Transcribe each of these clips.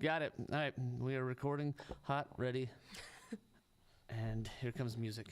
Got it. All right, we are recording, hot, ready, and here comes music.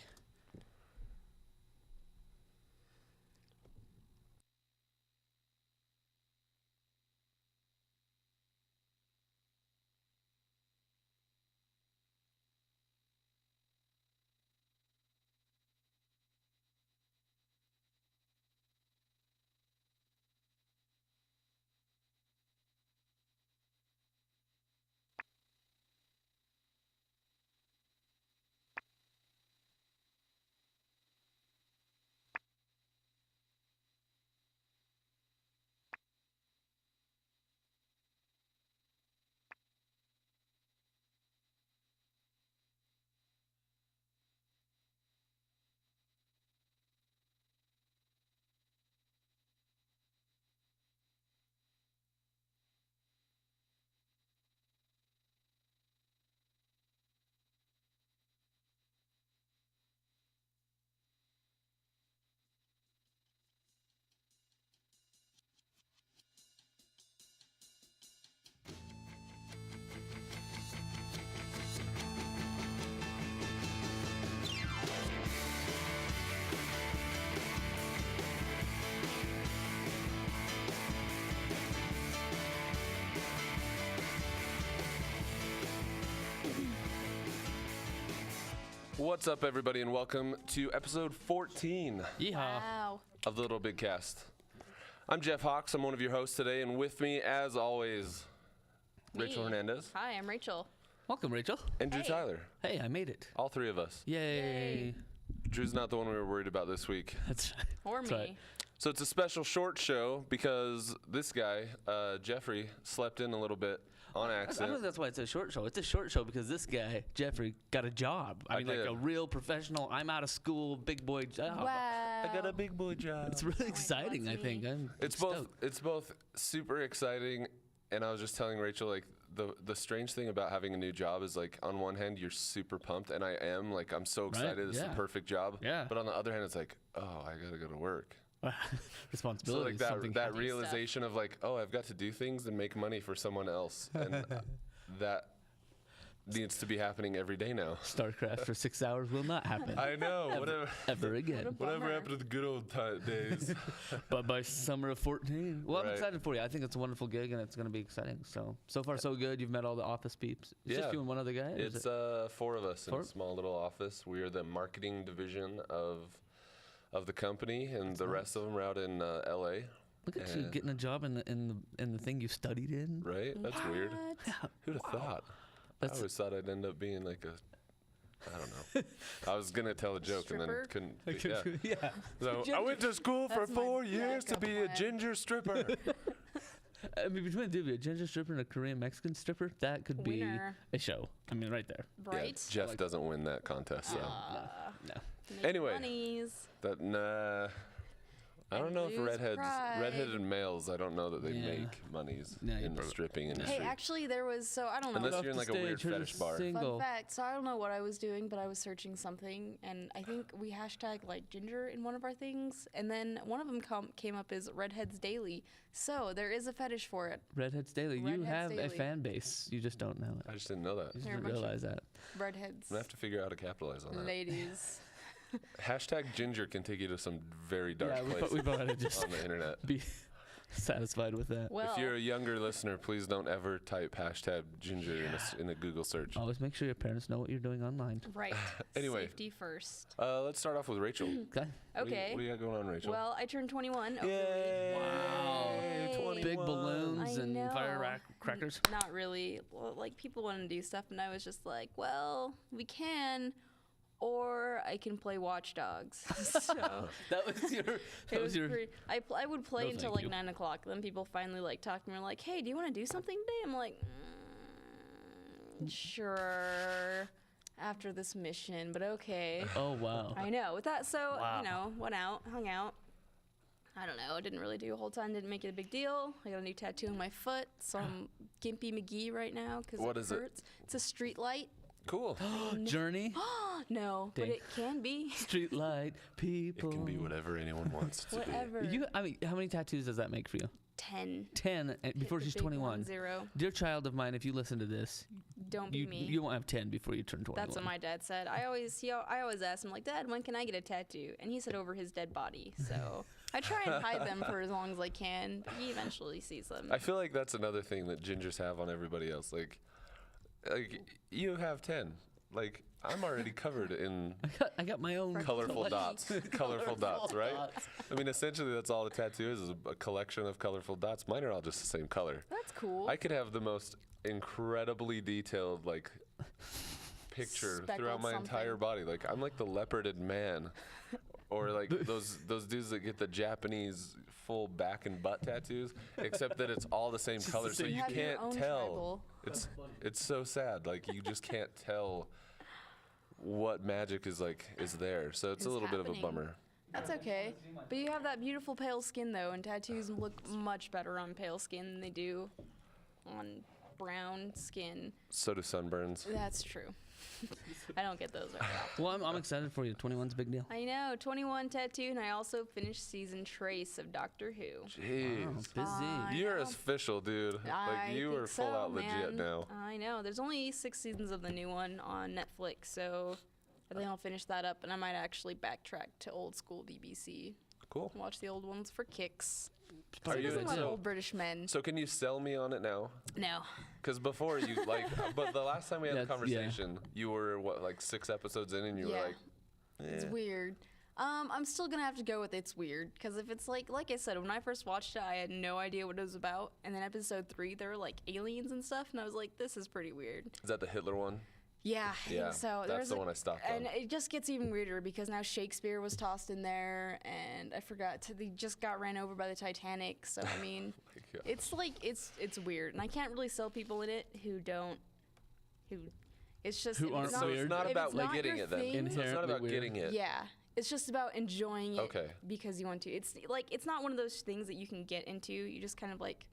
What's up, everybody, and welcome to episode 14 Yeehaw. Wow. of the LittleBigKast. I'm Jeff Hawks. I'm one of your hosts today, and with me, as always, Rachel Me. Hernandez Hi, I'm Rachel. Welcome, Rachel. and Drew Hey. Tyler. Hey, I made it. All three of us. Yay. Drew's not the one we were worried about this week. That's right. Or That's me. right. So it's a special short show because this guy, Jeffrey, slept in a little bit on I don't think accident. that's why it's a short show. It's a short show because this guy, Jeffrey, got a job. I mean, did. like a real professional, I'm out of school, big boy job. Wow. I got a big boy job. It's really God, exciting, I that's think. me. I'm It's both super exciting, and I was just telling Rachel, like, the strange thing about having a new job is, like, on one hand you're super pumped, and I am, like, I'm so excited. It's yeah. the perfect job. Yeah. But on the other hand, it's like, oh, I gotta go to work. So responsibility. like that something that do realization of like, oh, I've got to do things and make money for someone else, and that needs to be happening every day now. StarCraft for 6 hours will not happen I know. Whatever. ever again. Whatever Bummer. happened to the good old days? But by summer of 14, well, I'm Right. excited for you. I think it's a wonderful gig, and it's going to be exciting. So far, so good. You've met all the office peeps. It's Yeah. just you and one other guy? or is It's it- four of us in Four? a small little office. We are the marketing division of the company, and the rest of them are out in L.A. Look at you getting a job in the thing you studied in. Right? That's weird. What? Who'd have thought? I That's- always thought I'd end up being like I don't know. I was gonna tell a joke and then Stripper? couldn't. Yeah. Yeah. So I went to school for That's my 4 years to backup be a plan. ginger stripper. I mean, between the two of you, a ginger stripper and a Korean Mexican stripper, that could be Winner. a show. I mean, right there. Right? Yeah, Jeff doesn't win that contest, so No. Make Anyway. monies. that nah. I don't And know if lose redheaded pride. males, I don't know that they Yeah. make monies Yeah, you in the probably- stripping Hey, industry. actually, there was, so I don't know. Unless Off you're in the like a weird stage, here's fetish bar. Single. Fun fact, so I don't know what I was doing, but I was searching something, and I think we hashtag like ginger in one of our things, and then one of them came up as Redheads Daily. So there is a fetish for it. Redheads Daily. You Redheads have a Daily. fan base. You just don't know it. I just didn't know that. You just They're a didn't bunch of realize that. Redheads. I'm gonna have to figure out how to capitalize on that. Ladies. Hashtag ginger can take you to some very dark Yeah, places we ought to just on the internet. be satisfied with that. Well, If you're a younger listener, please don't ever type hashtag ginger in a Google search. Always make sure your parents know what you're doing online. right. Anyway. Safety first. Let's start off with Rachel. Okay. Okay. What do you got going on, Rachel? Well, I turned 21 over the Yay! Wow. Yay. 21. Big balloons I and know. crackers. Not really. Well, like, people want to do stuff, and I was just like, well, we can, or I can play Watch Dogs. So That was your. it That was was your. pretty. I would play No, until thank like you. 9 o'clock. Then people finally like talked to me and were like, hey, do you want to do something today? I'm like, sure. After this mission, but okay. Oh wow. I know. With that, so, Wow. you know, went out, hung out. I don't know. Didn't really do a whole ton. Didn't make it a big deal. I got a new tattoo on my foot, so I'm Gimpy McGee right now because What it is it? hurts. It's a street light. Cool. Journey. No, but Dang. it can be. Street light It people. can be whatever anyone wants it to Whatever. I mean, how many tattoos does that make for you? 10. 10 before The she's big 21. 10. Dear child of mine, if you listen to this, Don't be me. you won't have 10 before you turn 21. That's what my dad said. I always asked him, like, Dad, when can I get a tattoo? And he said over his dead body. So I try and hide them for as long as I can. But he eventually sees them. I feel like that's another thing that gingers have on everybody else. Like you have 10. Like, I'm already covered in I got my own colorful collection. dots. Colorful dots, right? dots. I mean, essentially, that's all a tattoo is a collection of colorful dots. Mine are all just the same color. That's cool. I could have the most incredibly detailed, like, picture Speckled throughout my entire something. body. Like, I'm like the leoparded man. Or like those dudes that get the Japanese full back and butt tattoos, except that it's all the same color, so same you have your can't own tell. tribal. It's so sad. Like, you just can't tell what magic is there. So it's a Is little bit of a happening. bummer. That's okay. But you have that beautiful pale skin, though, and tattoos look much better on pale skin than they do on brown skin. So do sunburns. That's true. I don't get those right now. Well, I'm excited for you. 21's a big deal. I know, 21 tattoo, and I also finished season trace of Doctor Who. Jeez. Wow, busy. I You're know. official, dude. I Like, you think are full so, out legit man. now. I know. There's only 6 seasons of the new one on Netflix, so I think I'll finish that up, and I might actually backtrack to old school BBC. Cool. Watch the old ones for kicks. Are Who you doesn't love so, old British men? so can you sell me on it now? No. Because before you but the last time we had a That's- yeah. conversation, you were like 6 episodes in, and you were Yeah. like, It's eh. weird. I'm still gonna have to go with it's weird because if it's like I said, when I first watched it, I had no idea what it was about, and then episode 3, there were like aliens and stuff, and I was like, this is pretty weird. Is that the Hitler one? Yeah, I Yeah, think so. that's the one I stopped and on. it just gets even weirder because now Shakespeare was tossed in there, and I forgot they just got ran over by the Titanic. So I mean, God. it's like it's weird, and I can't really sell people in it who it's just Who if aren't it's not, So weird. it's not if about it's not getting your it then. thing, So it's not Inherently about weird. getting it. yeah, it's just about enjoying it Okay. because you want to. It's like it's not one of those things that you can get into. You just kind of like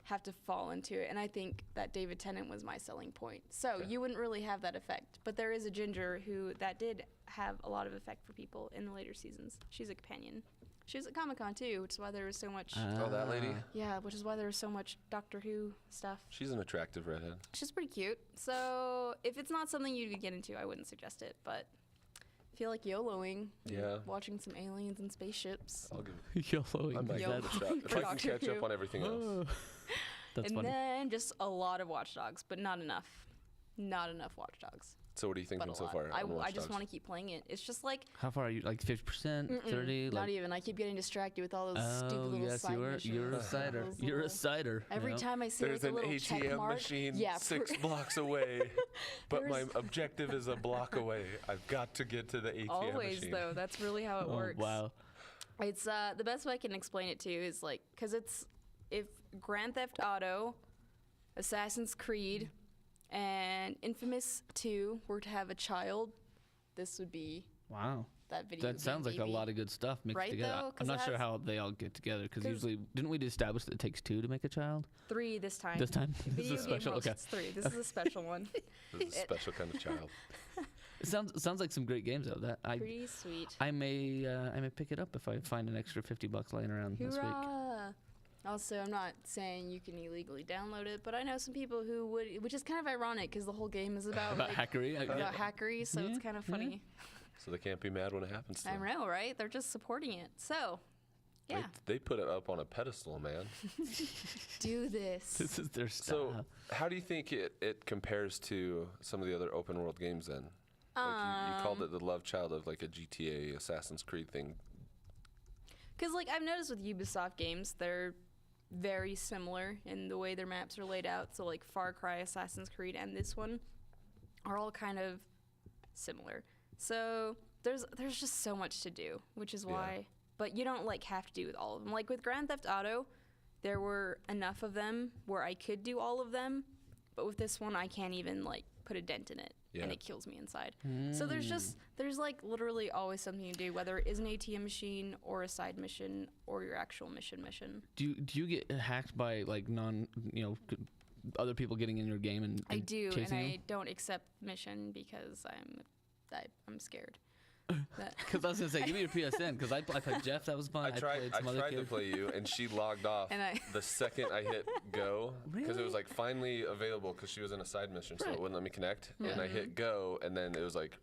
have to fall into it. And I think that David Tennant was my selling point. So Okay. you wouldn't really have that effect. But there is a ginger who that did have a lot of effect for people in the later seasons. She's a companion. She was at Comic-Con too, which is why there was so much Oh, that lady? yeah, which is why there was so much Doctor Who stuff. She's an attractive redhead. She's pretty cute. So if it's not something you could get into, I wouldn't suggest it. But I feel like YOLOing. Yeah. Watching some aliens and spaceships. I'll give YOLOing. I might Yo. give it a shot if For I can Doctor catch up Who. on everything else. That's And funny. then just a lot of Watch Dogs, but not enough. Not enough Watch Dogs. So what are you But thinking a so lot. far? on I Watch just Dogs? want to keep playing it. It's just like How far are you? Like 50%, 30? not Like, even. I keep getting distracted with all those stupid oh, little yes, side you're a missions. cider. Those You're a little- cider. you Every know? time I see There's like a an little check ATM mark, machine yeah, 6 blocks away, but my There's- objective is a block away. I've got to get to the ATM always machine. though. That's really how it Oh, works. wow. It's the best way I can explain it to you is like because it's if Grand Theft Auto, Assassin's Creed, and Infamous 2 were to have a child, this would be Wow. that video. That sounds like a lot of good stuff mixed Right, together. though? 'Cause I'm not it sure has- how they all get together because 'cause- usually, didn't we establish that it takes 2 to make a child 3 this time. this time? This Video is game special. rules, Okay. it's 3. This is a special one. This is a special kind of child. It sounds like some great games though. That Pretty sweet. I may pick it up if I find an extra $50 laying around this week. Hoorah! Also, I'm not saying you can illegally download it, but I know some people who would, which is kind of ironic because the whole game is about About like, hackery. about hackery, so it's Yeah, kind of yeah. funny. So they can't be mad when it happens to I them. know, right? They're just supporting it. So, yeah, They put it up on a pedestal, man. do this. This is their style. So how do you think it compares to some of the other open world games then? Like you called it the love child of like a GTA Assassin's Creed thing. Because, like, I've noticed with Ubisoft games, they're very similar in the way their maps are laid out. So, like, Far Cry, Assassin's Creed, and this one are all kind of similar. So there's just so much to do, which is Yeah. why. But you don't like have to do with all of them. Like with Grand Theft Auto, there were enough of them where I could do all of them, but with this one, I can't even like put a dent in it, Yeah. and it kills me inside. So there's like literally always something to do, whether it is an ATM machine or a side mission or your actual mission. Do you get hacked by like other people getting in your game and I do, and chasing I you? don't accept mission because I'm scared. Because I was gonna say, give me your PSN. Because I played Jeff. That was fun. I tried played some other to kids. play you, and she logged off And the second I hit go, because it was Really? like finally available because she was in a side mission, so Right. it wouldn't let me connect. And I hit go, and then it was like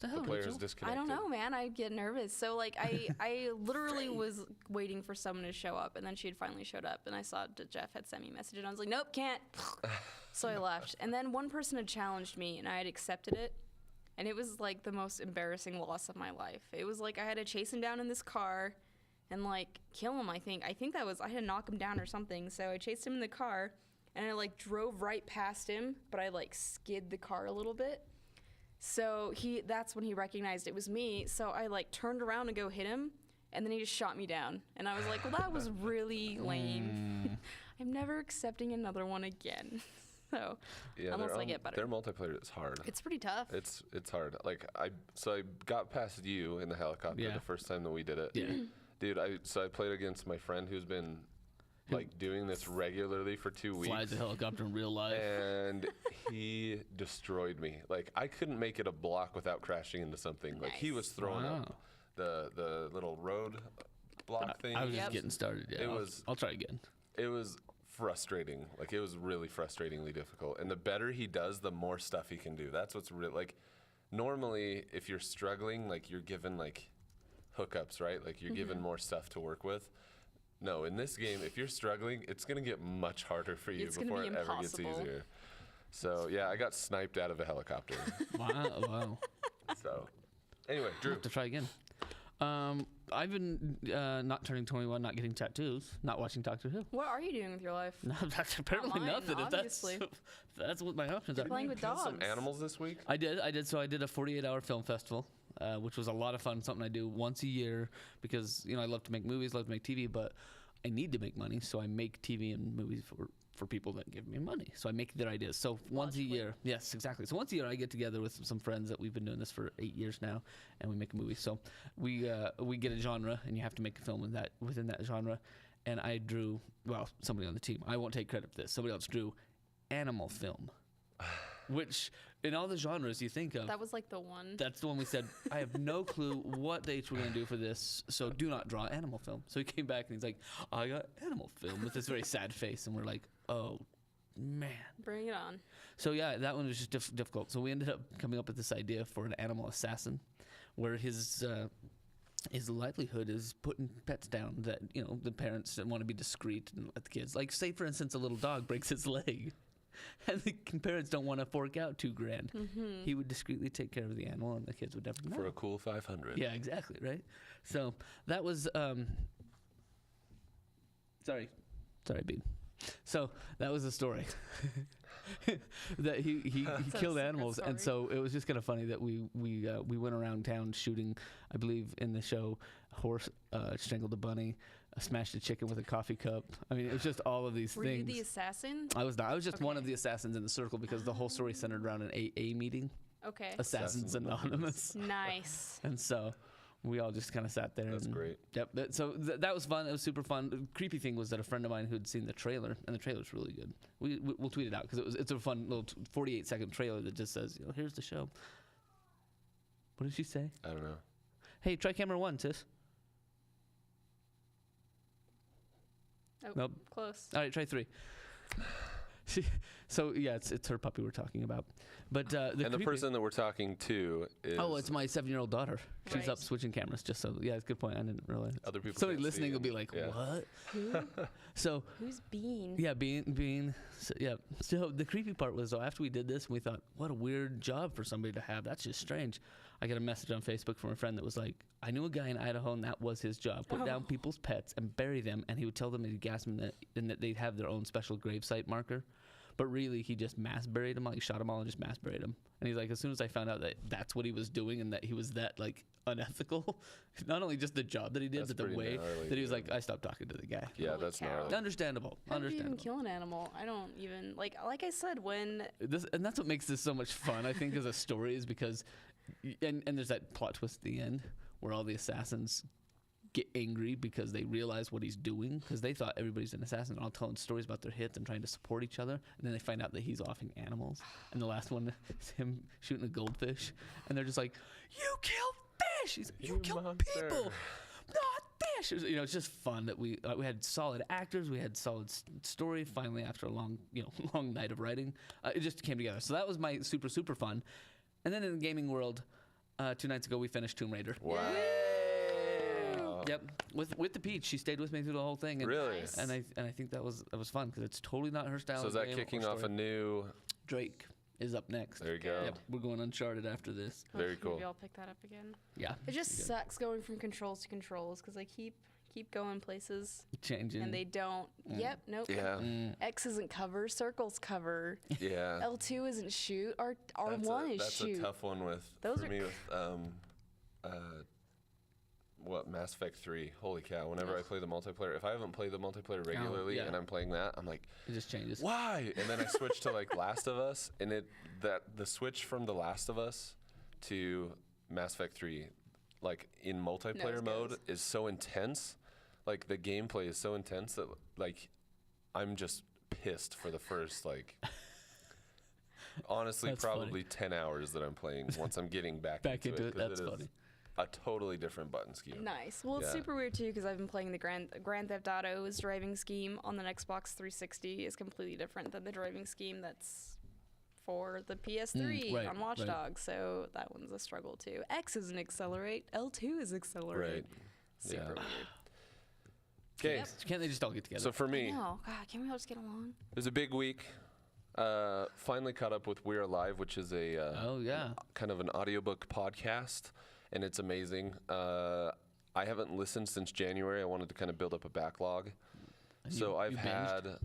The the hell, player is Rachel? disconnected. I don't know, man. I get nervous. So like I literally was waiting for someone to show up, and then she had finally showed up, and I saw that Jeff had sent me a message, and I was like, nope, can't. So I left, and then one person had challenged me, and I had accepted it, and it was like the most embarrassing loss of my life. It was like I had to chase him down in this car, and like kill him. I think that was I had to knock him down or something. So I chased him in the car, and I like drove right past him, but I like skid the car a little bit. So that's when he recognized it was me. So I like turned around to go hit him, and then he just shot me down. And I was like, well, that was really lame. I'm never accepting another one again. So Yeah, unless I get better. Their multiplayer is hard. It's pretty tough. It's hard. Like I got past you in the helicopter Yeah. the first time that we did it. Yeah. Dude, I played against my friend who's been like doing this regularly for 2 weeks. Flies a helicopter in real life. And he destroyed me. Like I couldn't make it a block without crashing into something. Like he Nice. was throwing Wow. up the little road block thing. I was just Yep. getting started. Yeah, I'll try again. It was frustrating. Like it was really frustratingly difficult. And the better he does, the more stuff he can do. That's what's real. Like normally, if you're struggling, like you're given like hookups, right? Like you're given more stuff to work with. No, in this game, if you're struggling, it's gonna get much harder for you It's gonna before be it ever gets impossible. easier. So yeah, I got sniped out of a helicopter. Wow. So anyway, I'll Drew, have to try again. I've been not turning 21, not getting tattoos, not watching Doctor Who. What are you doing with your life? No, that's apparently mine, nothing. obviously. If that's what my options are. Playing with kill some dogs. animals this week. I did. So I did a 48-hour film festival, which was a lot of fun. Something I do once a year because I love to make movies, love to make TV, but I need to make money, so I make TV and movies for people that give me money. So I make their ideas. So once a Logically. year, yes, exactly. So once a year, I get together with some friends that we've been doing this for 8 years now, and we make a movie. So we get a genre, and you have to make a film within that genre. And I drew, well, somebody on the team. I won't take credit for this. Somebody else drew animal film, which in all the genres you think of. That was like the one. That's the one we said, I have no clue what dates we're going to do for this, so do not draw animal film. So he came back and he's like, I got animal film with this very sad face. And we're like, oh, man. Bring it on. So yeah, that one was just difficult. So we ended up coming up with this idea for an animal assassin where his livelihood is putting pets down that, the parents want to be discreet and let the kids, like say for instance, a little dog breaks its leg. And the parents don't want to fork out $2,000. He would discreetly take care of the animal, and the kids would never know. For a cool 500. Yeah, exactly, right? So that was sorry, Bean. So that was the story. That he That's a killed secret animals, and story. so it was just kind of funny that we went around town shooting. I believe in the show, a horse strangled a bunny, smashed a chicken with a coffee cup. I mean, it was just all of these Were things. you the assassin? I was not. I was just one Okay. of the assassins in the circle because the whole story centered around an AA meeting, Okay. Assassins Anonymous. Nice. And so we all just kind of sat there. That's and, great. Yep. That was fun. It was super fun. The creepy thing was that a friend of mine who'd seen the trailer, and the trailer's really good. We'll tweet it out because it's a fun little 48-second trailer that just says, here's the show. What did she say? I don't know. Hey, try camera 1, sis. Oh, Nope. close. All right, try 3. So yeah, it's her puppy we're talking about. But the And the creepy- person that we're talking to is. Oh, it's my 7-year-old daughter. She's Right. up switching cameras just so. Yeah, it's a good point. I didn't realize. Other people. Somebody can't listening see will be and- like, yeah. "What?" Who? So Who's Bean? yeah, Bean. So, yeah. So the creepy part was though, after we did this, we thought, what a weird job for somebody to have. That's just strange. I got a message on Facebook from a friend that was like, I knew a guy in Idaho and that was his job. Put down people's pets and bury them, and he would tell them he'd gas them and that they'd have their own special gravesite marker. But really, he just mass buried them all. He shot them all and just mass buried them. And he's like, as soon as I found out that that's what he was doing and that he was that like unethical, not only just the job that he did, That's but the pretty way gnarly, that he was dude. like, I stopped talking to the guy. Yeah, Holy that's cow. gnarly. Understandable. How do you even Understandable. kill an animal? I don't even like I said when And that's what makes this so much fun, I think, as a story, is because, and there's that plot twist at the end where all the assassins get angry because they realize what he's doing, because they thought everybody's an assassin. They're all telling stories about their hits and trying to support each other, and then they find out that he's offing animals. And the last one is him shooting a goldfish, and they're just like, "You kill fish. He's like, you You kill monster. people, not fish. It was, it's just fun that we had solid actors, we had solid story. Finally, after a long long night of writing, it just came together. So that was my super fun. And then in the gaming world, 2 nights ago we finished Tomb Raider. Wow. Yep, with the Peach, she stayed with me through the whole thing. And, Really? Nice. And I think that was fun because it's totally not her style. So is of that game kicking or off a story. new? Drake is up next. There you go. Yep, we're going Uncharted after this. Very cool. Maybe I'll pick that up again. Yeah, It just good. sucks going from controls to controls because I keep going places Changing. and they don't. Yep, nope. Yeah. X isn't cover, circle's cover. Yeah. L2 isn't shoot. R1 is That's shoot. a tough one with Those for are me with Mass Effect 3. Holy cow! Whenever I play the multiplayer, if I haven't played the multiplayer regularly yeah. and I'm playing that, I'm like, It just changes. why? And then I switch to like Last of Us, and the switch from The Last of Us to Mass Effect 3, like in multiplayer mode, goes. is so intense. Like the gameplay is so intense that like I'm just pissed for the first like. Honestly, That's probably 10 hours that I'm playing once I'm getting back into it. 'Cause That's it is funny. a totally different button scheme. Nice. Well, it's Yeah. super weird too because I've been playing the Grand Theft Auto's driving scheme on the Xbox 360 is completely different than the driving scheme that's for the PS3 right, on Watch right. Dogs. So that one's a struggle too. X is an accelerate. L2 is accelerate. Right. Super Yeah. weird. Okay, Yep. Can't they just all get together? so for me, No, God, can we all just get along? it was a big week. Finally caught up with We're Alive, which is a oh yeah. kind of an audiobook podcast, and it's amazing. I haven't listened since January. I wanted to kind of build up a backlog. And So you I've binged? had Well,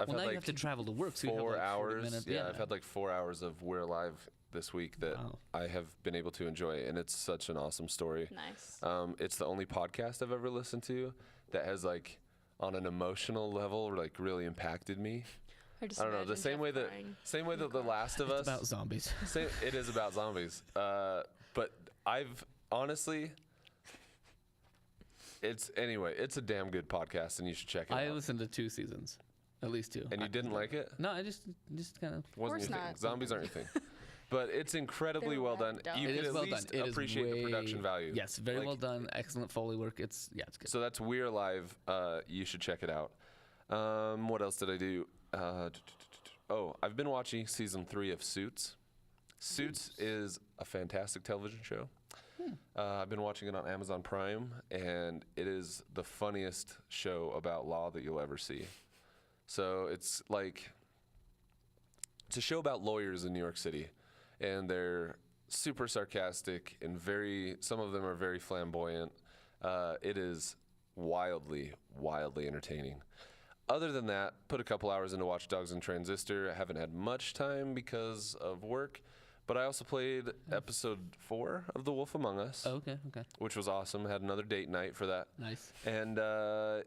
now you like have to travel to work, so you have 4 like 40 hours. minutes. Yeah, I've had like 4 hours of We're Alive this week that Wow. I have been able to enjoy, and it's such an awesome story. Nice. It's the only podcast I've ever listened to that has like on an emotional level like really impacted me. I just I don't know, the imagine same Jeff way that crying. The Last of Us. about zombies. It is about zombies. But I've honestly, it's a damn good podcast, and you should check it I out. listened to 2 seasons, at least 2. And you didn't like it? No, I just kind of. Wasn't course your thing. not. Zombies aren't your thing. But it's incredibly They're well done. wrapped up. You It can is at well least done. It is appreciate the way- production value. Yes, very Like, well done. Excellent Foley work. It's good. So that's We're Live. You should check it out. What else did I do? I've been watching season 3 of Suits. Suits is a fantastic television show. I've been watching it on Amazon Prime, and it is the funniest show about law that you'll ever see. So it's a show about lawyers in New York City, and they're super sarcastic and some of them are very flamboyant. It is wildly entertaining. Other than that, put a couple hours into Watch Dogs and Transistor. I haven't had much time because of work, but I also played episode 4 of The Wolf Among Us, Oh, okay. which was awesome. Had another date night for that. Nice. And I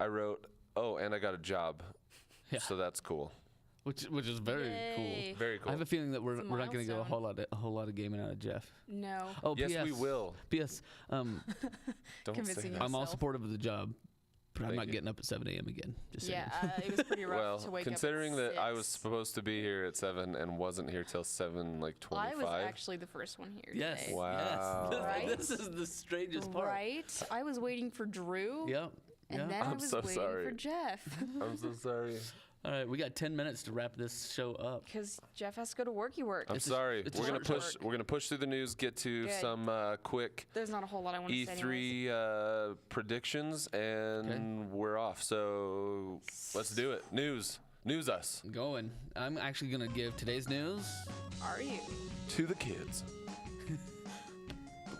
wrote, and I got a job. Yeah. So that's cool. Which is very cool. Yay. Very cool. I have a feeling that we're It's a not going to get a milestone. whole lot of gaming out of Jeff. No. Oh, Yes, P.S. we will. P.S. Don't say Convincing that. I'm all Yourself. supportive of the job, but I'm Thank not you. getting up at 7 a.m. again. Just saying. Yeah, it was pretty rough Well, to wake considering up at that I was 6. supposed to be here at 7 and wasn't here till 7:25. I was actually the first one here Yes. today. Wow. Yes. Right? This is the strangest part. Right? I was waiting for Drew, Yep. and Yeah. then I I'm was so waiting sorry. for Jeff. I'm so sorry. All right, we got 10 minutes to wrap this show up. Because Jeff has to go to work, you work. I'm It's a- sorry. it's a We're gonna short push. work. We're gonna push through the news. Get to Good. some quick There's not a whole lot I want to say anyways. E3 predictions, and we're off. So let's do it. News us Going. I'm actually going to give today's news. Are you? to the kids.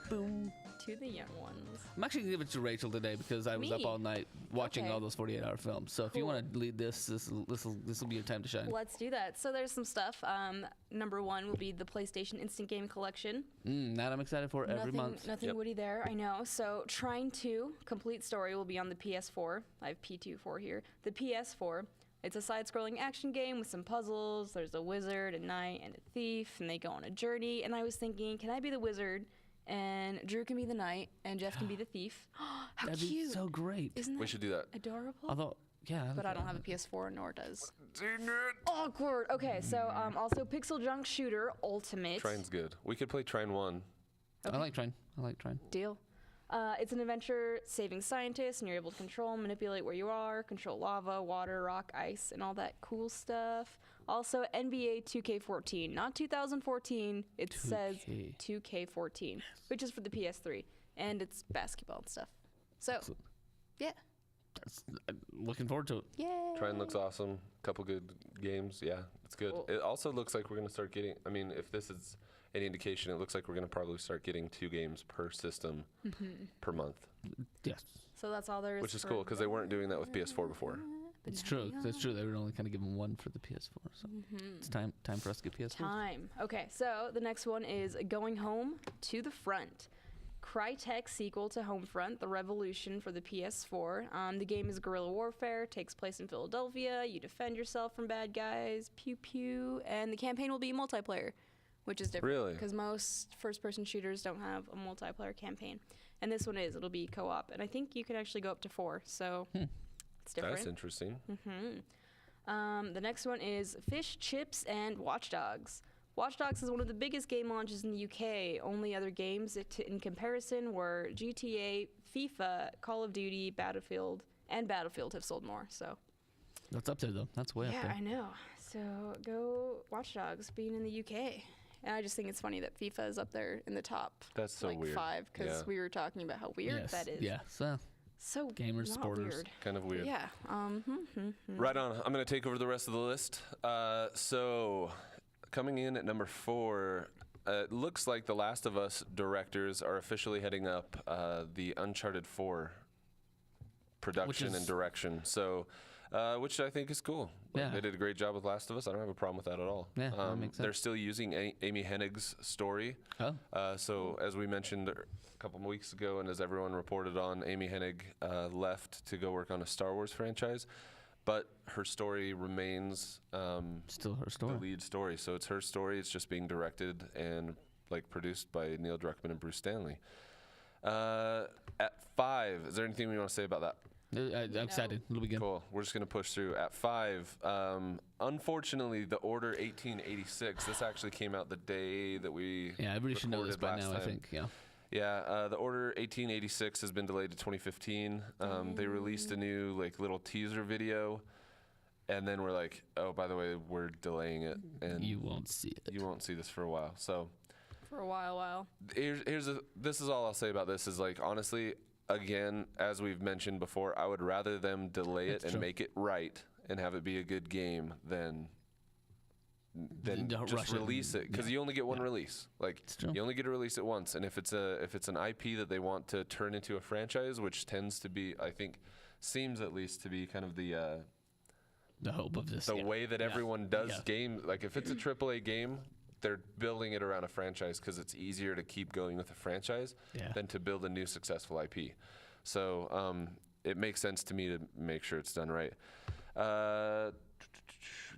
Boom. To the young ones. I'm actually going to give it to Rachel today because I was up Me? all night watching Okay. all those 48-hour films. So if you Cool. want to lead this will be your time to shine. Let's do that. So there's some stuff. Number 1 will be the PlayStation Instant Game Collection. That I'm excited for every month. Nothing Yep. Woody there, I know. So Trine 2, complete story, will be on the PS4. I have P24 here. The PS4. It's a side-scrolling action game with some puzzles. There's a wizard, a knight, and a thief, and they go on a journey. And I was thinking, can I be the wizard, and Drew can be the knight, and Jeff can be the thief? How That'd cute! be so great. Isn't that We should do that. adorable? Although, yeah. But I don't have a PS4, nor does. Dang it. Awkward. Okay, so also Pixel Junk Shooter Ultimate. Trine's good. We could play Trine 1. I like trying. Deal. It's an adventure saving scientists, and you're able to control and manipulate where you are, control lava, water, rock, ice, and all that cool stuff. Also, NBA 2K14, not 2014. It says 2K14, which is for the PS3, and it's basketball and stuff. So, yeah. I'm looking forward to it. Yeah. Trine looks awesome. Couple good games. Yeah, it's good. Cool. It also looks like we're going to start getting, I mean, if this is any indication, it looks like we're going to probably start getting 2 games per system per month. Yes. So that's all there is. Which is cool because they weren't doing that with PS4 before. It's true. That's true. They were only kind of given 1 for the PS4. So it's time for us to get PS4. Time. Okay, so the next one is Going Home to the Front. Crytek's sequel to Homefront, The Revolution for the PS4. The game is guerrilla warfare, takes place in Philadelphia. You defend yourself from bad guys, pew pew, and the campaign will be multiplayer, which is different. Really? Because most first-person shooters don't have a multiplayer campaign. And this one is. It'll be co-op. And I think you can actually go up to 4, so it's different. That's interesting. The next one is Fish, Chips, and Watch Dogs. Watch Dogs is one of the biggest game launches in the UK. Only other games in comparison were GTA, FIFA, Call of Duty, Battlefield, and Battlefield have sold more. So That's up there, though. That's way up there. yeah, I know. So go Watch Dogs being in the UK. And I just think it's funny that FIFA is up there in the top. That's so like weird. 5, because we were talking about how weird that is. Yeah. So Gamers, not sporters. weird. Kind of weird. Yeah. Right on. I'm going to take over the rest of the list. So coming in at number 4, it looks like the Last of Us directors are officially heading up the Uncharted 4 production and direction. So, which I think is cool. Yeah. They did a great job with Last of Us. I don't have a problem with that at all. Yeah, that makes sense. They're still using Amy Hennig's story. Oh. So as we mentioned a couple of weeks ago, and as everyone reported on, Amy Hennig left to go work on a Star Wars franchise. But her story remains Still her story. the lead story. So it's her story. It's just being directed and like produced by Neil Druckmann and Bruce Stanley. At 5, is there anything we want to say about that? I'm excited. It'll be good. Cool. We're just going to push through. At 5, unfortunately, the Order 1886, this actually came out the day that we Yeah, everybody should know this by recorded now, last I time. think. Yeah. Yeah, the Order 1886 has been delayed to 2015. They released a new like little teaser video, and then we're like, oh, by the way, we're delaying it, and You won't see it. you won't see this for a while. So For a while. this is all I'll say about this is like honestly, again, as we've mentioned before, I would rather them delay it That's and true. make it right and have it be a good game than Don't just rush it release it because yeah. you only get one Yeah. release. Like It's true. you only get to release it once, and if it's an IP that they want to turn into a franchise, which tends to be, I think, seems at least to be kind of the hope of this. way that everyone does Yeah. games. Like if it's a AAA game, they're building it around a franchise because it's easier to keep going with a franchise Yeah. than to build a new successful IP. So it makes sense to me to make sure it's done right.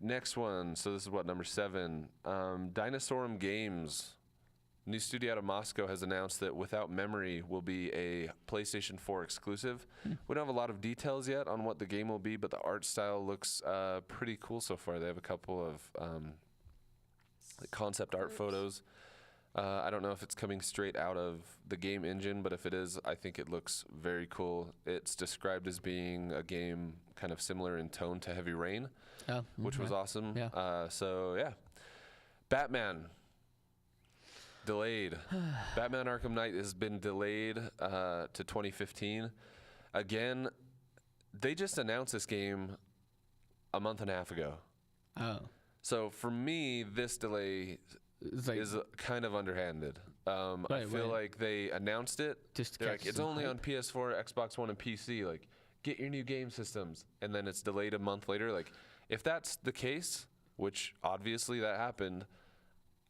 Next one. So this is what, number 7. Dinosaurum Games, new studio out of Moscow, has announced that Without Memory will be a PlayStation 4 exclusive. We don't have a lot of details yet on what the game will be, but the art style looks pretty cool so far. They have a couple of concept art photos. I don't know if it's coming straight out of the game engine, but if it is, I think it looks very cool. It's described as being a game kind of similar in tone to Heavy Rain, which was awesome. Yeah. So, yeah. Batman, delayed. Batman Arkham Knight has been delayed to 2015. Again, they just announced this game a month and a half ago. Oh. So, for me, this delay It's like is kind of underhanded. I feel like they announced it. Just They're catch like, it's some only hype. on PS4, Xbox One, and PC. Like, get your new game systems. And then it's delayed a month later. Like, if that's the case, which obviously that happened,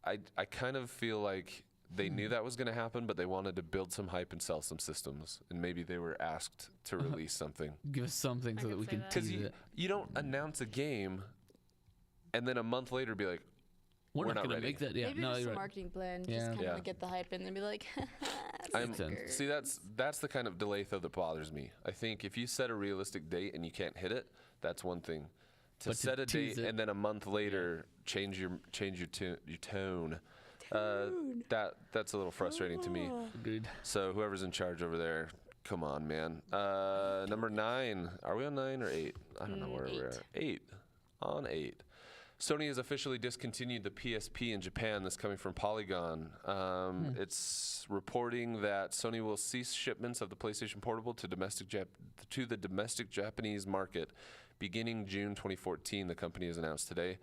I kind of feel like they knew that was going to happen, but they wanted to build some hype and sell some systems. And maybe they were asked to release something. Give us something so that could we see can that. Because tease it. you don't announce a game and then a month later be like, We're not not going to ready. make that. Yeah. Maybe No, just you're a right. marketing plan, Yeah. just kind Yeah. of get the hype in and be like, sense. See, that's the kind of delay though that bothers me. I think if you set a realistic date and you can't hit it, that's one thing. To But to set a tease date it- and then a month later change your tone, That's a little frustrating to me. Agreed. So whoever's in charge over there, come on, man. Number 9. Are we on 9 or 8? I don't know where we're at. 8. On 8. Sony has officially discontinued the PSP in Japan. This coming from Polygon. It's reporting that Sony will cease shipments of the PlayStation Portable to the domestic Japanese market beginning June 2014. The company has announced today.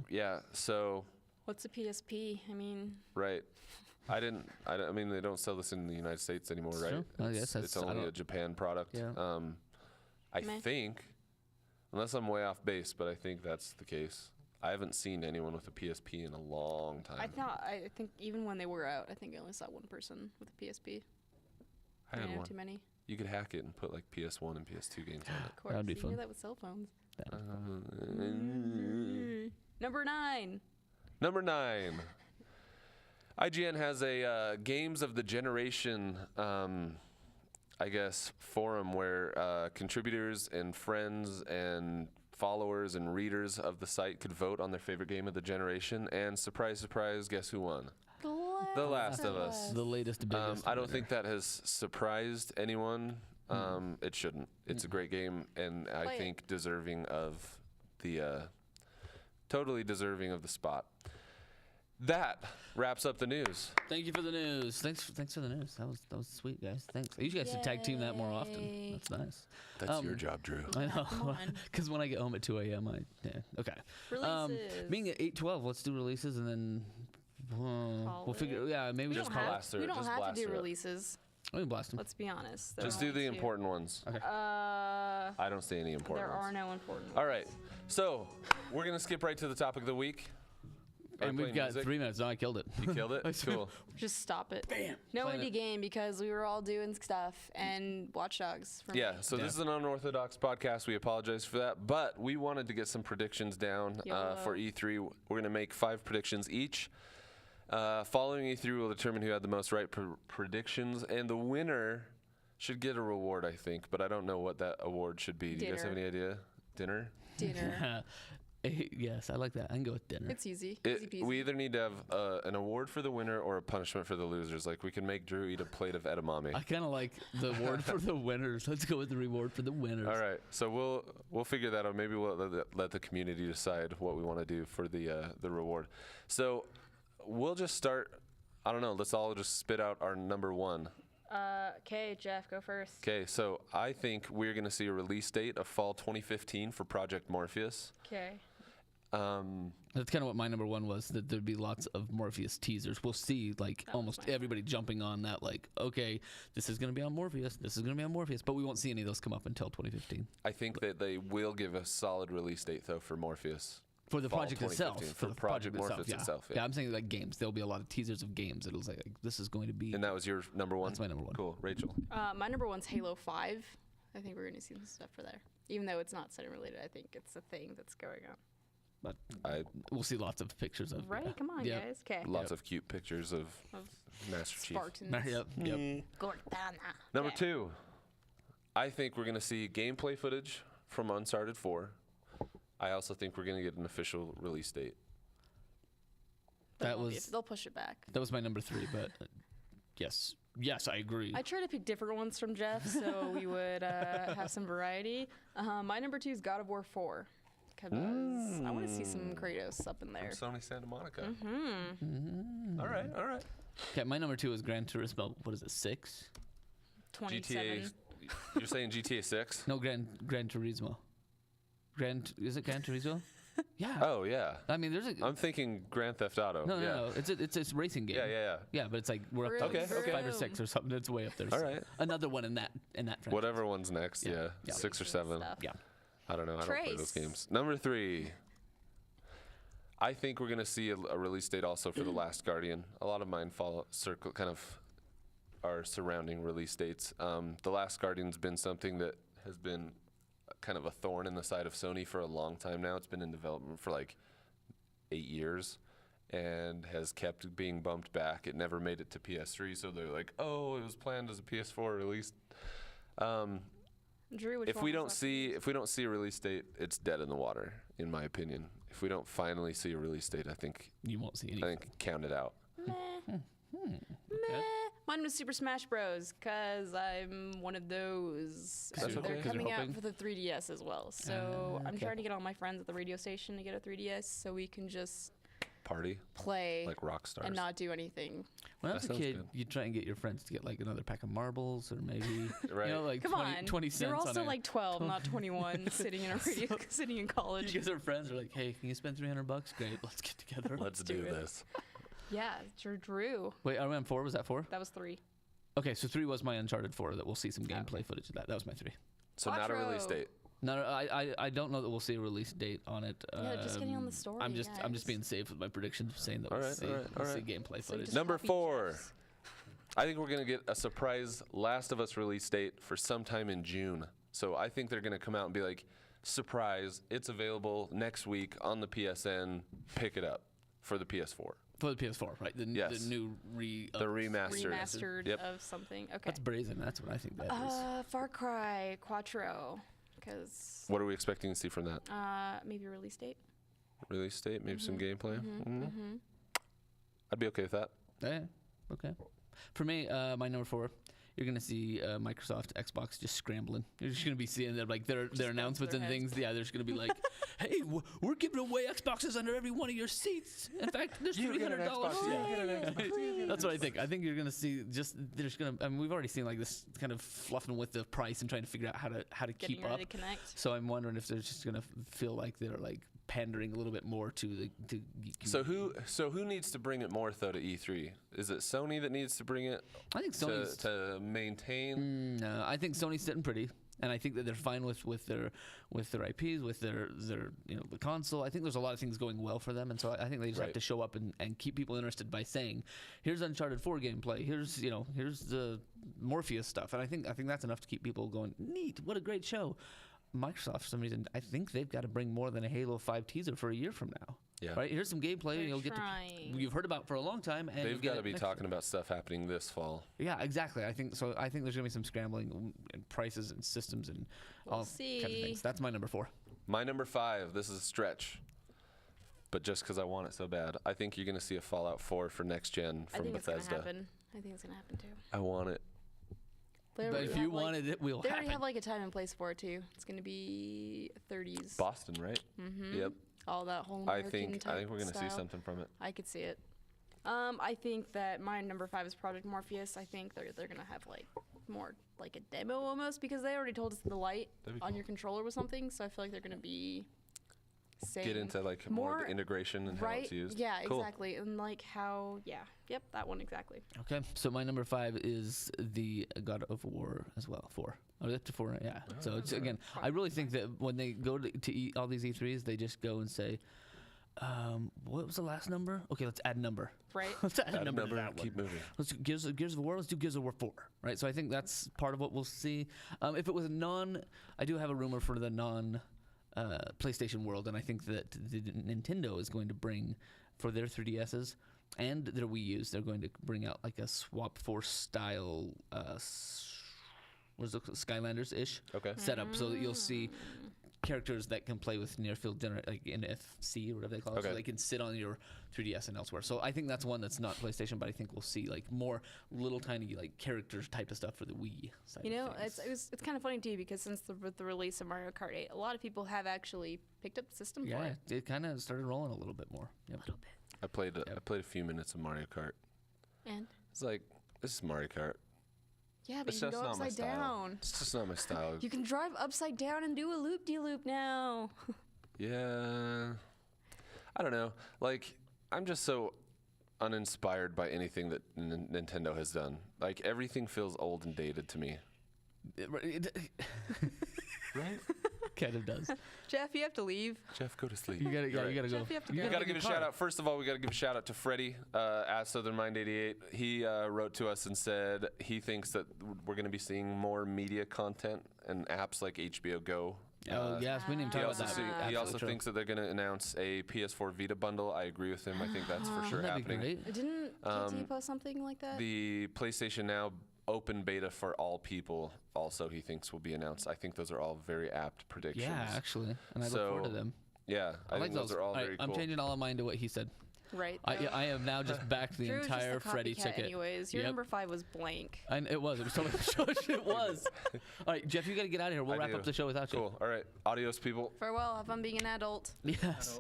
Yeah. So. What's a PSP? I mean. Right. I mean, they don't sell this in the United States anymore, right? Sure. I guess It's only a Japan product. Yeah. I think, unless I'm way off base, but I think that's the case. I haven't seen anyone with a PSP in a long time. I think even when they were out, I think I only saw one person with a PSP. I had didn't have one. too many. You could hack it and put like PS1 and PS2 games on Of course, That'd be you fun. do that with cell phones. it. Number 9. Number 9. IGN has a Games of the Generation, I guess, forum where contributors and friends and followers and readers of the site could vote on their favorite game of the generation. And surprise, surprise, guess who won? The Last of Us. The latest, biggest. I don't winner. think that has surprised anyone. It shouldn't. It's a great game, and I Play it. think deserving of the totally deserving of the spot. That wraps up the news. Thank you for the news. Thanks for the news. That was sweet, guys. Thanks. You guys should tag team that more often. Yay. That's nice. That's your job, Drew. I know. Come on. Because when I get home at 2 a.m., okay. Releases. Being at 8:12, let's do releases and then we'll figure. it. Yeah, maybe We Just don't have, blast through we it. don't Just have to blast do through it. releases. we can blast them. Let's be honest. Just do the important ones. Okay. I don't see any important There ones. are no important All right. So we're going to skip right to the topic of the week. Are we And we've playing got music? 3 minutes. No, I killed it. You killed it? Cool. Just stop it. Bam. No Playing indie it. game because we were all doing stuff and Watch Dogs. For Yeah, me. so this is an unorthodox podcast. We apologize for that. But we wanted to get some predictions down for E3. We're going to make 5 predictions each. Following E3 will determine who had the most right predictions. And the winner should get a reward, I think. But I don't know what that award should be. Do you guys have Dinner. any idea? Dinner? Dinner. Yes, I like that. I can go with dinner. It's easy. Easy peasy. We either need to have an award for the winner or a punishment for the losers. Like, we can make Drew eat a plate of edamame. I kind of like the award for the winners. Let's go with the reward for the winners. All right, so we'll figure that out. Maybe we'll let the community decide what we want to do for the reward. So we'll just start. I don't know. Let's all just spit out our number 1. Okay, Jeff, go first. Okay, so I think we're going to see a release date of fall 2015 for Project Morpheus. Okay. That's kind of what my number 1 was, that there'd be lots of Morpheus teasers. We'll see, like, That was almost mine. everybody jumping on that, like, okay, this is going to be on Morpheus, this is going to be on Morpheus, but we won't see any of those come up until 2015. I think that they will give a solid release date though for Morpheus. For the Fall project itself. 2015, For for the Project project Morpheus itself, itself, yeah. yeah. I'm saying, like, games. There'll be a lot of teasers of games. It'll say, like, this is going to be... And that was your number 1? That's my number 1. Cool. Rachel? My number 1's Halo 5. I think we're going to see some stuff for there. Even though it's not setting related, I think it's a thing that's going on. But I we'll see lots of pictures of... Right? Come on, Yeah. guys. Okay. Lots of cute pictures of Master Chief. Spartans. Yep, yep. Cortana. Number Okay. 2, I think we're going to see gameplay footage from Uncharted 4. I also think we're going to get an official release date. That Won't be- was- They'll push it back. That was my number 3, but yes. Yes, I agree. I try to pick different ones from Jeff so we would have some variety. My number 2 is God of War 4. Because I want to see some Kratos up in there. Sony Santa Monica. Mm-hmm. All right, all right. Okay, my number 2 is Gran Turismo. What is it, 6? 27. GTA. You're saying GTA 6? No, Gran Turismo. Is it Gran Turismo? Yeah. Oh yeah. I mean, there's a... I'm thinking Grand Theft Auto. No, yeah. no. It's a racing game. Yeah. Yeah, but it's like we're up to Vroom, like Okay, 5 or vroom. 6 or something. It's way up there. All So right. Another one in that franchise. Whatever one's next. Yeah. Yeah. Yeah. 6 or Racing 7. stuff. Yeah. I don't know. I don't play those Trace. games. Number 3. I think we're gonna see a release date also for The Last Guardian. A lot of mine are surrounding release dates. The Last Guardian's been something that has been kind of a thorn in the side of Sony for a long time now. It's been in development for like 8 years and has kept being bumped back. It never made it to PS3, so they're like, oh, it was planned as a PS4 release. Drew, which if one we was don't up see first? if we don't see a release date, it's dead in the water, in my opinion. If we don't finally see a release date, I think You won't see anything. count it out. Meh. Okay. Mine was Super Smash Bros. Because I'm one of those. That's They're okay. 'Cause you're coming out hoping? for the 3DS as well. So I'm okay. trying to get all my friends at the radio station to get a 3DS so we can just Party play like rock stars. and not do anything. When I That was a sounds kid, good. you'd try and get your friends to get like another pack of marbles or maybe, Right. you know, like Come 20, on, 20 cents you're on also a- like 12, not 21, sitting in a radio, sitting in You college. guys are friends are like, hey, can you spend $300? Great, let's get together. Let's do do it. this. Yeah, Drew. Wait, are we on 4? Was that 4? That was 3. Okay, so 3 was my Uncharted 4 that we'll see some gameplay footage of that. That was my 3. So not a release Quattro. date. No, I don't know that we'll see a release date on it. Yeah, just getting on the story, I'm just guys. being safe with my predictions, saying that All we'll right, see, all right, we'll all see right. gameplay So you footage. just Number copy 4. Jeff's. I think we're going to get a surprise Last of Us release date for sometime in June. So I think they're going to come out and be like, surprise, it's available next week on the PSN. Pick it up for the PS4. For the PS4, right? The Yes. new The remastered. Remastered Yep. of something. Okay. That's brazen. That's what I think that is. Far Cry Quattro. Because What are we expecting to see from that maybe a release date. release date? Maybe some gameplay? Mm-hmm. I'd be okay with that. Yeah. Okay. For me, my number 4, you're gonna see Microsoft, Xbox just scrambling. You're just gonna be seeing their announcements their and heads. things. Yeah, they're just gonna be like, "Hey, we're giving away Xboxes under every one of your seats. In fact, there's $300." That's what I think. I think you're gonna see there's gonna. I mean, we've already seen like this kind of fluffing with the price and trying to figure out how to Getting keep ready up. to connect. So I'm wondering if they're just gonna feel like they're like pandering a little bit more to the. So who needs to bring it more though to E3? Is it Sony that needs to bring it I think Sony's. to maintain? No, I think Sony's sitting pretty, and I think that they're fine with their IPs, with their the console. I think there's a lot of things going well for them, and so I think they just have Right. to show up and keep people interested by saying, "Here's Uncharted 4 gameplay. Here's the Morpheus stuff," and I think that's enough to keep people going. Neat, what a great show. Microsoft, for some reason, I think they've got to bring more than a Halo 5 teaser for a year from now. Yeah. Right. Here's some gameplay They're you'll get trying. you've heard about for a long time, and They've you'll get got to it be next talking about stuff happening this fall. Yeah, exactly. I think so. I think there's gonna be some scrambling in prices and systems and all kinds of see. things. That's my number 4. My number 5. This is a stretch, but just because I want it so bad, I think you're going to see a Fallout 4 for next gen I from think it's gonna Bethesda. happen. I think it's gonna happen too. I want it. They But already if have, you like- wanted it, will they happen. already have like a time and place for it too. It's gonna be 30s. Boston, right? Yep. All that whole I American think type we're going to see style. something from it. I could see it. I think that my number 5 is Project Morpheus. I think they're gonna have like more like a demo almost because they already told us the light That'd be on cool. your controller was something. So I feel like they're gonna be saying Get into like more of more- the integration and how right. it's used. Yeah, Cool. exactly. And like how yep, that one exactly. Okay, so my number 5 is the God of War as well. 4. Oh, up to 4. Yeah. So it's again, I really think that when they go to all these E3s, they just go and say, what was the last number? Okay, let's add a number. Right. Let's add a Add number to number, that one. keep moving. Let's do Gears of War. Let's do Gears of War 4, right? So I think that's part of what we'll see. If it was I do have a rumor for the PlayStation world, and I think that the Nintendo is going to bring for their 3DSs and their Wii U's, they're going to bring out like a Swap Force style, what is it, Skylanders-ish Okay. setup, so that you'll see characters that can play with near field like NFC or whatever they call it, so Okay. they can sit on your 3DS and elsewhere. So I think that's one that's not PlayStation, but I think we'll see like more little tiny like characters type of stuff for the Wii side. You know, of things. it's kind of funny too because since the release of Mario Kart 8, a lot of people have actually picked up the system for yeah, it. it kind of started rolling a little bit more. Yep. A little bit. I played a few minutes of Mario Kart. And It's like, this is Mario Kart. yeah, but It's you can just go not my upside style. down. It's just not my style. You can drive upside down and do a loop-de-loop now. Yeah. I don't know. Like, I'm just so uninspired by anything that Nintendo has done. Like, everything feels old and dated to me. Right? Kind of does. Jeff, you have to leave. Jeff, go to sleep. You gotta, yeah, Right. you gotta go. Jeff, you have to You go. We got to get give a car. shout out. First of all, we got to give a shout out to Freddie at Southern Mind 88. He wrote to us and said he thinks that we're going to be seeing more media content and apps like HBO Go. Oh yes, we didn't He talk also, about that. he Absolutely also true. thinks that they're going to announce a PS4 Vita bundle. I agree with him. I think that's for sure That'd be happening. great. Didn't GT post something like that? The PlayStation Now open beta for all people also he thinks will be announced. I think those are all very apt predictions. Yeah, actually, and I look forward to them. Yeah, I think those are all very cool. I'm changing all of mine to what he said. Right. I have now just backed the Drew was entire just a Freddy copycat ticket. anyways. Your number 5 was blank. And it was totally it was. All right, Jeff, you got to get out of here. We'll wrap up the show without you. Cool. All right. Adios, people. Farewell. Have fun being an adult. Yes.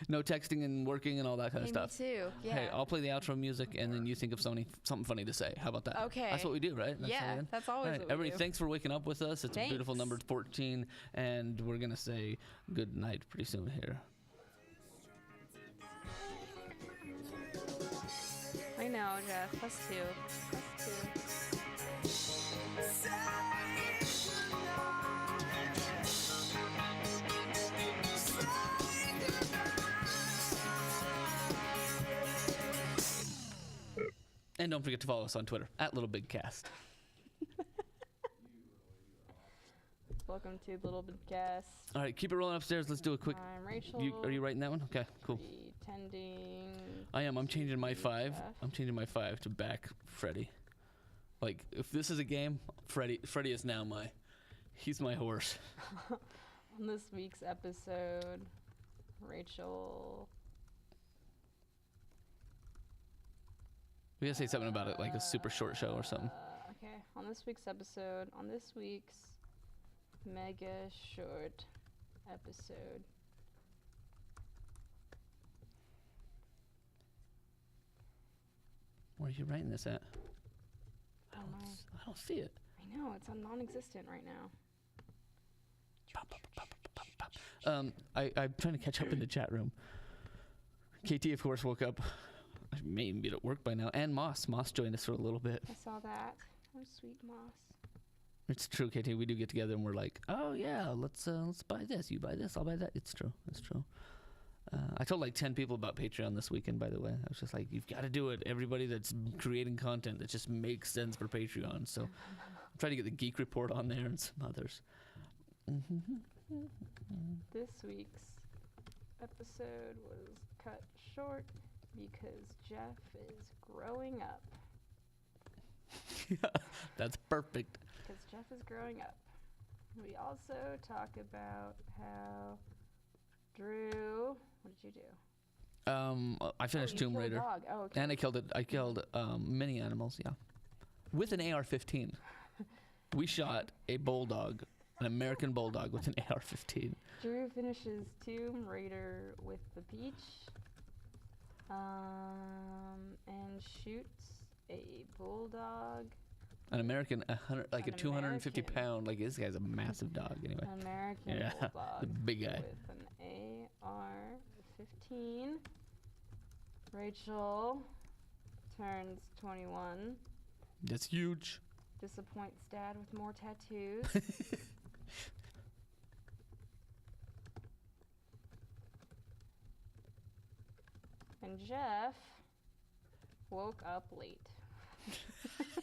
No texting and working and all that kind of stuff. Me too. Yeah. Hey, I'll play the outro music and then you think of something funny to say. How about that? Okay. That's what we do, right? That's always what we everybody, do. thanks for waking up with us. It's a beautiful Thanks. number 14, and we're gonna say good night pretty soon here. I know, Jeff. Us too. And don't forget to follow us on Twitter at LittleBigKast. Welcome to LittleBigKast. All right, keep it rolling upstairs. Let's do a quick. I'm Rachel. Are you writing that one? Okay, cool. Pretending. I am. I'm changing my 5. Jeff. I'm changing my 5 to back Freddy. Like, if this is a game, Freddy is now he's my horse. On this week's episode, Rachel. We gotta say something about it, like a super short show or something. Okay. On this week's episode, on this week's mega short episode. Where are you writing this at? I don't know. I don't see it. I know, it's non-existent right now. I'm trying to catch up in the chat room. KT, of course, woke up. I may even be at work by now. And Moss joined us for a little bit. I saw that. Oh, sweet Moss. It's true, KT. We do get together and we're like, oh yeah, let's buy this. You buy this, I'll buy that. It's true. I told like 10 people about Patreon this weekend, by the way. I was just like, you've got to do it. Everybody that's creating content that just makes sense for Patreon. So I'm trying to get the Geek Report on there and some others. This week's episode was cut short because Jeff is growing up. Yeah, that's perfect. Because Jeff is growing up. We also talk about how Drew. What did you do? I finished you Tomb killed a Raider. dog. Oh, okay. And I killed many animals, yeah. With an AR-15. We shot a bulldog, an American bulldog with an AR-15. Drew finishes Tomb Raider with the peach. And shoots a bulldog. An American, a 250 American. pound, like this guy's a massive dog anyway. An American Yeah, bulldog. the big guy. With an AR-15. Rachel turns 21. That's huge. Disappoints dad with more tattoos. And Jeff woke up late.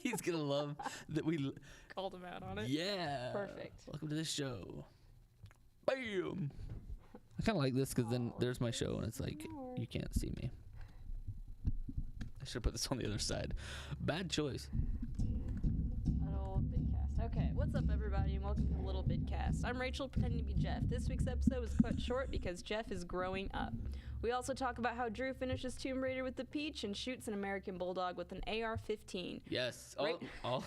He's gonna love that we Called him out on it. Yeah. Perfect. Welcome to the show. Bam. I kind of like this because then there's my show and it's like you can't see me. I should put this on the other side. Bad choice. LittleBigKast. Okay, what's up, everybody, and welcome to LittleBigKast. I'm Rachel, pretending to be Jeff. This week's episode was cut short because Jeff is growing up. We also talk about how Drew finishes Tomb Raider with the peach and shoots an American bulldog with an AR-15. Yes. Right. All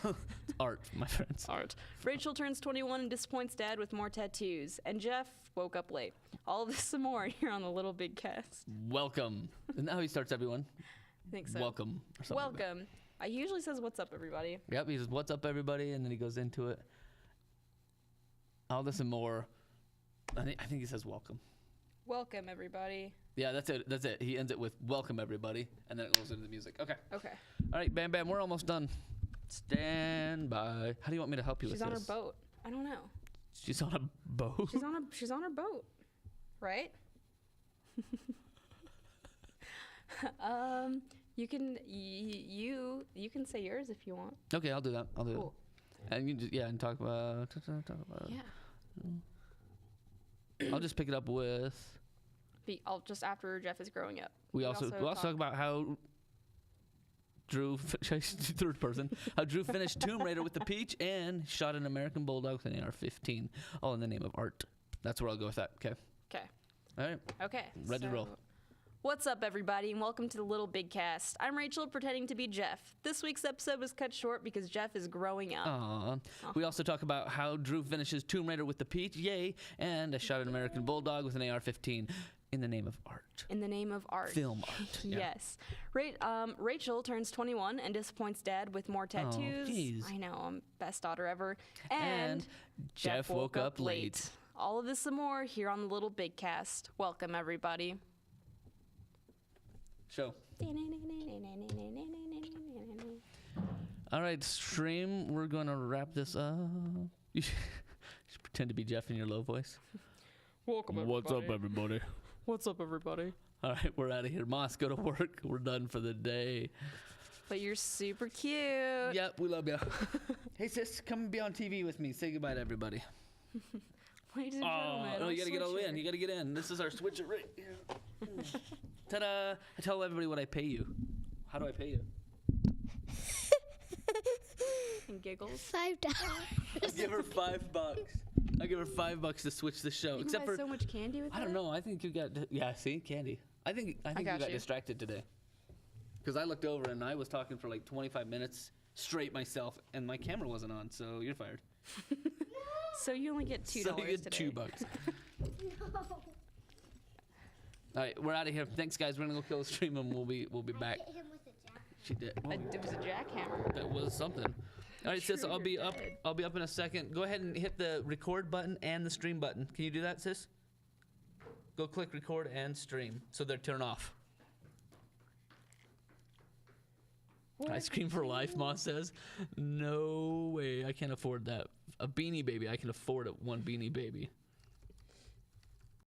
art, my friends. Art. Rachel turns 21 and disappoints dad with more tattoos. And Jeff woke up late. All of this and more here on the LittleBigKast. Welcome. Isn't that how he starts everyone? I think so. Welcome. Or something like that. Welcome. I usually says, what's up, everybody? Yep, he says, what's up, everybody? And then he goes into it. All this and more. I think he says welcome. Welcome, everybody. Yeah, that's it. He ends it with welcome, everybody. And then it goes into the music. Okay. Okay. All right, Bam Bam, we're almost done. Stand by. How do you want me to help you She's with on this? her boat. I don't know. She's on a boat? She's on her boat. Right? You can you can say yours if you want. Okay, I'll do that. Cool. And you just, and talk about Yeah. I'll just pick it up with I'll just after Jeff is growing up. we also talk about how third person, how Drew finished Tomb Raider with the peach and shot an American bulldog with an AR-15, all in the name of art. That's where I'll go with that. Okay. Okay. All right. Okay. Ready to roll. What's up, everybody, and welcome to the Little Big Cast. I'm Rachel, pretending to be Jeff. This week's episode was cut short because Jeff is growing up. Aww. We also talk about how Drew finishes Tomb Raider with the peach, yay, and I shot an American bulldog with an AR-15 in the name of art. In the name of art. Film art. Yeah. Yes. Rachel turns 21 and disappoints Dad with more tattoos. Jeez. I know, I'm best daughter ever. And Jeff woke up late. All of this and more here on the Little Big Cast. Welcome, everybody. Show. All right, stream. We're going to wrap this up. You should pretend to be Jeff in your low voice. Welcome, everybody. What's up, everybody? What's up, everybody? All right, we're out of here. Moss, go to work. We're done for the day. But you're super cute. Yep, we love you. Hey, sis, come and be on TV with me. Say goodbye to everybody. Ladies and gentlemen. No, you got to get all in. You got to get in. This is our switcher right here. Ta-da! I tell everybody what I pay you. How do I pay you? And giggles. $5. I give her $5. I give her $5 to switch the show. You Except buy for so much candy with I don't that? know. I think you got see candy. I think you got got you. distracted today. Because I looked over and I was talking for like 25 minutes straight myself, and my camera wasn't on. So you're fired. So you only get $2 So you get today. $2. No. All right, we're out of here. Thanks, guys. We're gonna go kill the stream, and we'll be back. Hit him with a jack. She did. It was a jackhammer. That was something. All right, sis. Sure, I'll be you're up. dead. I'll be up in a second. Go ahead and hit the record button and the stream button. Can you do that, sis? Go click record and stream so they're turned off. Ice cream for life, Moss says. No way. I can't afford that. A Beanie Baby. I can afford it. One Beanie Baby.